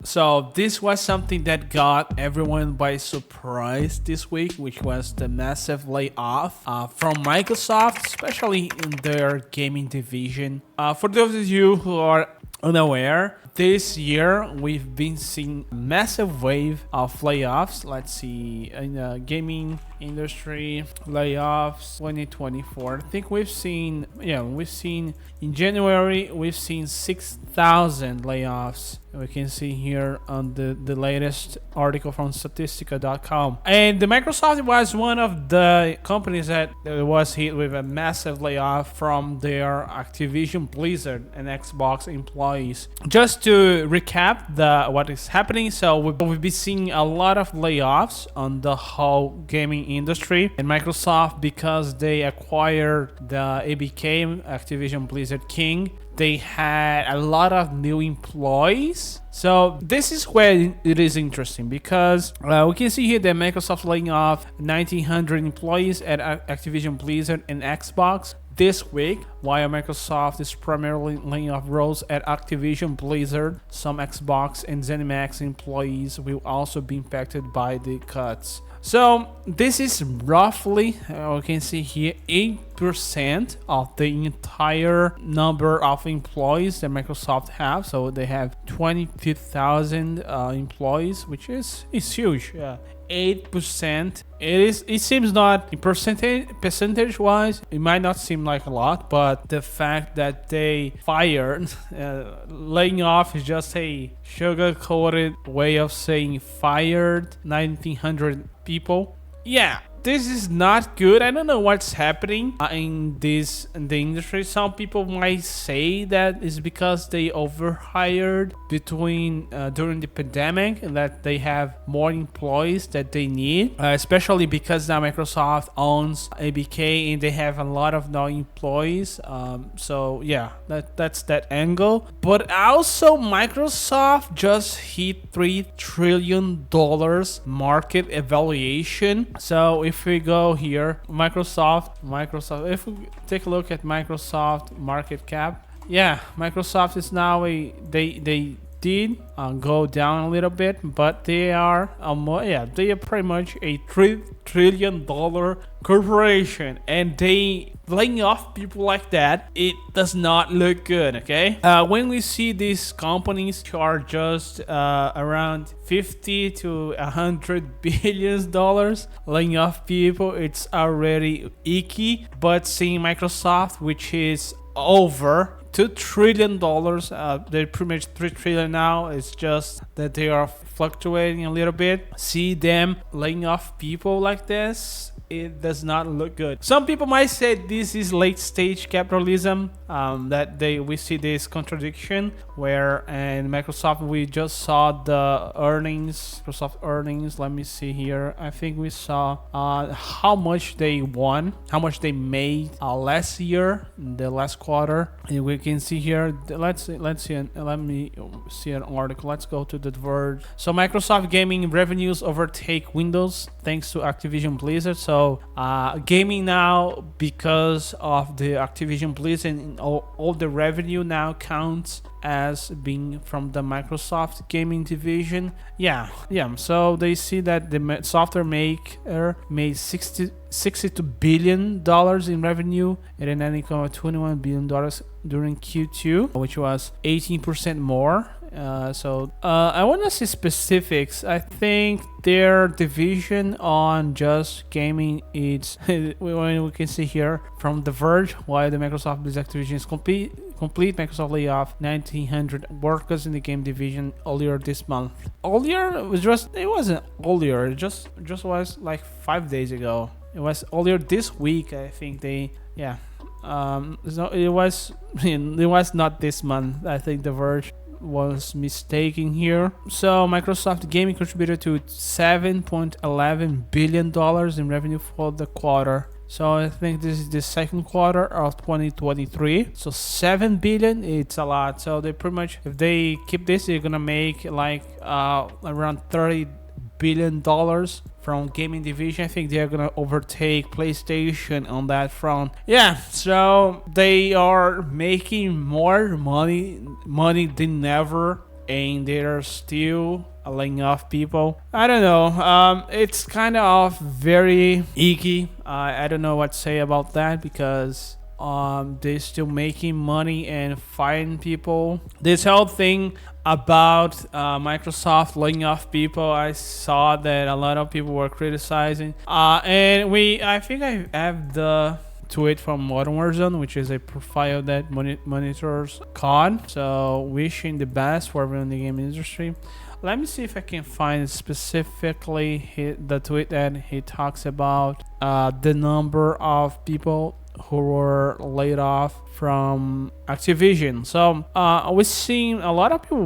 So this was something that got everyone by surprise this week, which was the massive layoff from Microsoft, especially in their gaming division. For those of you who are unaware, this year we've been seeing a massive wave of layoffs. Let's see, in the gaming industry, layoffs 2024. I think we've seen in January, we've seen 6,000 layoffs. We can see here on the latest article from Statistica.com. And the Microsoft was one of the companies that was hit with a massive layoff from their Activision Blizzard and Xbox employees. Just to recap what is happening, so we've been seeing a lot of layoffs on the whole gaming industry. And Microsoft, because they acquired the ABK, Activision Blizzard King, they had a lot of new employees. So this is where it is interesting, because we can see here that Microsoft laying off 1,900 employees at Activision Blizzard and Xbox this week, while Microsoft is primarily laying off roles at Activision Blizzard. Some Xbox and ZeniMax employees will also be impacted by the cuts. So this is roughly, we can see here, 8% of the entire number of employees that Microsoft have. So they have 22,000 employees, which is huge. 8%. It seems not in percentage wise, it might not seem like a lot, but the fact that they fired, laying off is just a sugar-coated way of saying fired 1,900 people. Yeah, this is not good. I don't know what's happening in the industry. Some people might say that it's because they overhired during the pandemic, and that they have more employees that they need, especially because now Microsoft owns ABK and they have a lot of non-employees. So yeah, that's that angle. But also Microsoft just hit $3 trillion market evaluation. So if we go here, Microsoft, if we take a look at Microsoft market cap, yeah, Microsoft is now they did go down a little bit, but they are pretty much a $3 trillion corporation, and they laying off people like that, it does not look good. Okay, when we see these companies who are just around 50 to 100 billion dollars laying off people, it's already icky. But seeing Microsoft, which is over $2 trillion, they're pretty much $3 trillion now. It's just that they are fluctuating a little bit. See them laying off people like this, it does not look good. Some people might say this is late stage capitalism, that we see this contradiction where in Microsoft we just saw the Microsoft earnings. Let me see here. I think we saw how much they won, how much they made last year, the last quarter. And we can see here. Let me see an article. Let's go to The Verge. So Microsoft gaming revenues overtake Windows thanks to Activision Blizzard. So gaming now, because of the Activision Blizzard, and all the revenue now counts as being from the Microsoft gaming division. Yeah. So they see that the software maker made $62 billion in revenue and a net income of $21 billion during Q2, which was 18% more. I want to see specifics. I think their division on just gaming, it's we can see here from The Verge, while the Microsoft Blizzard Activision is complete. Microsoft laid off 1,900 workers in the game division earlier this month. It wasn't earlier. It just was like 5 days ago. It was earlier this week. I think it was not this month. I think The Verge was mistaken here. So Microsoft Gaming contributed to $7.11 billion in revenue for the quarter. So I think this is the second quarter of 2023. So 7 billion, it's a lot. So they pretty much, if they keep this, they're gonna make like around $30 billion from gaming division. I think they're gonna overtake PlayStation on that front. Yeah, so they are making more money than ever. and they're still laying off people. I don't know. It's kind of very icky. I don't know what to say about that because they're still making money and firing people. This whole thing about Microsoft laying off people, I saw that a lot of people were criticizing. And I think I have the tweet from Modern Warzone, which is a profile that monitors COD. So wishing the best for everyone in the game industry. Let me see if I can find specifically the tweet that he talks about the number of people who were laid off from Activision. So I was seeing a lot of people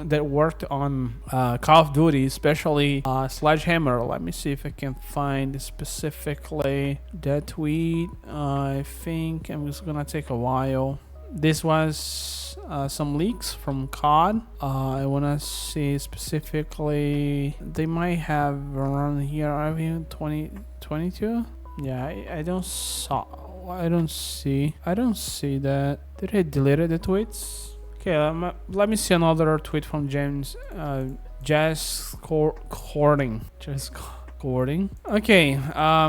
that worked on Call of Duty, especially Sledgehammer. Let me see if I can find specifically that tweet. I think I'm just gonna take a while. This was some leaks from COD. I wanna see specifically. They might have around here. I mean, 2022. Yeah, I don't see that. Did I delete the tweets? Okay, let me see another tweet from James. Just Cording. Okay,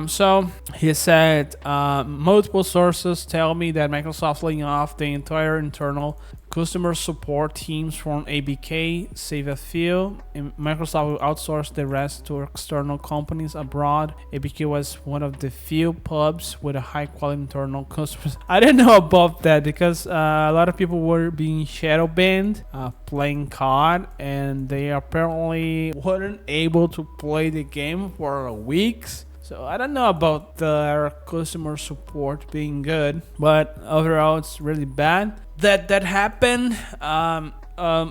so he said multiple sources tell me that Microsoft laying off the entire internal customer support teams from ABK, save a few, and Microsoft will outsource the rest to external companies abroad. ABK was one of the few pubs with a high quality internal customers. I didn't know about that because a lot of people were being shadow banned playing COD, and they apparently weren't able to play the game for weeks. So I don't know about their customer support being good, but overall it's really bad that happened.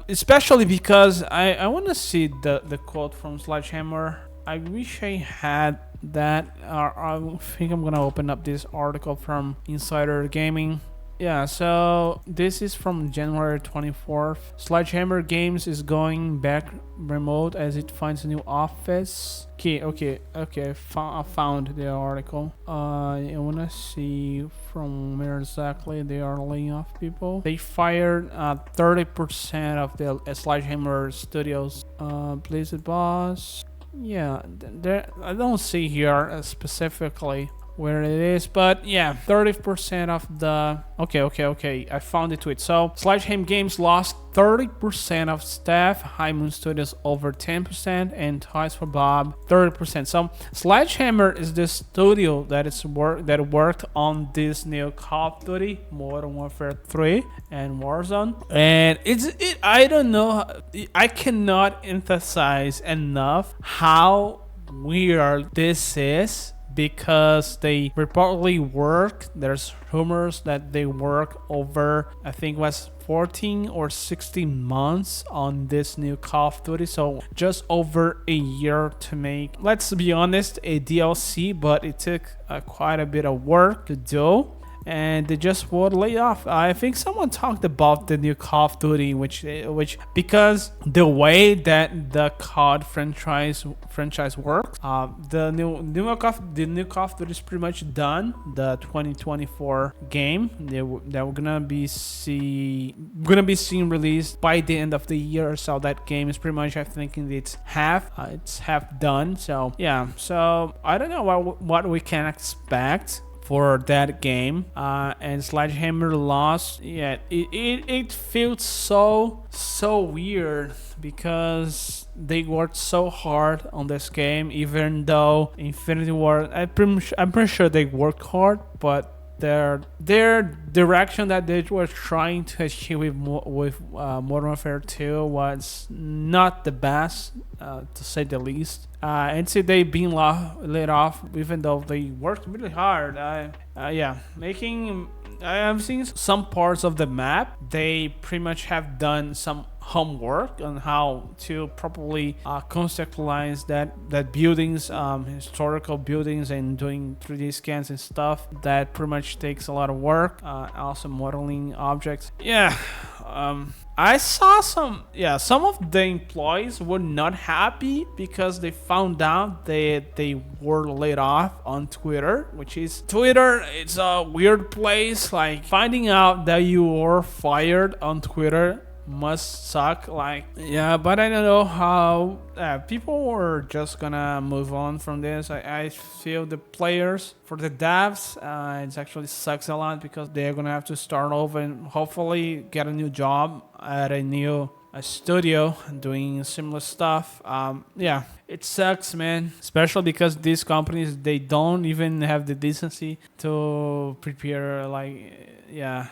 Especially because I want to see the quote from Sledgehammer. I wish I had that. I think I'm gonna open up this article from Insider Gaming. Yeah, so this is from January 24th. Sledgehammer Games is going back remote as it finds a new office. Okay. I found the article. I wanna see from where exactly they are laying off people. They fired 30% of the Sledgehammer Studios. Blizzard boss. Yeah, I don't see here specifically where it is, but yeah, 30% of the okay, I found the tweet. So Sledgehammer Games lost 30% of staff, High Moon Studios over 10%, and Toys for Bob 30%. So Sledgehammer is the studio that worked on this new Call of Duty, Modern Warfare 3 and Warzone, and I don't know, I cannot emphasize enough how weird this is, because they reportedly there's rumors that they work over, I think it was 14 or 16 months on this new Call of Duty, so just over a year to make, let's be honest, a DLC, but it took quite a bit of work to do. And they just were laid off. I think someone talked about the new Call of Duty, which because the way that the COD franchise works, the new Call of Duty is pretty much done. The 2024 game that we're gonna be seeing released by the end of the year. So that game is pretty much, I think, it's half done. So yeah, so I don't know what we can expect for that game, and Sledgehammer lost. Yeah, it feels so weird because they worked so hard on this game, even though Infinity Ward, I'm pretty sure they worked hard, but their direction that they were trying to achieve with Modern Warfare 2 was not the best, to say the least. And see, they being laid off, even though they worked really hard. I've seen some parts of the map. They pretty much have done some homework on how to properly conceptualize that buildings, historical buildings, and doing 3D scans and stuff. That pretty much takes a lot of work. Also modeling objects. Yeah. I saw some of the employees were not happy because they found out they were laid off on Twitter, it's a weird place. Like, finding out that you were fired on Twitter must suck. Like, yeah, but I don't know how people are just gonna move on from this. I feel the players, for the devs, it actually sucks a lot because they're gonna have to start over and hopefully get a new job at a new studio doing similar stuff. Yeah, it sucks, man. Especially because these companies, they don't even have the decency to prepare, like, yeah,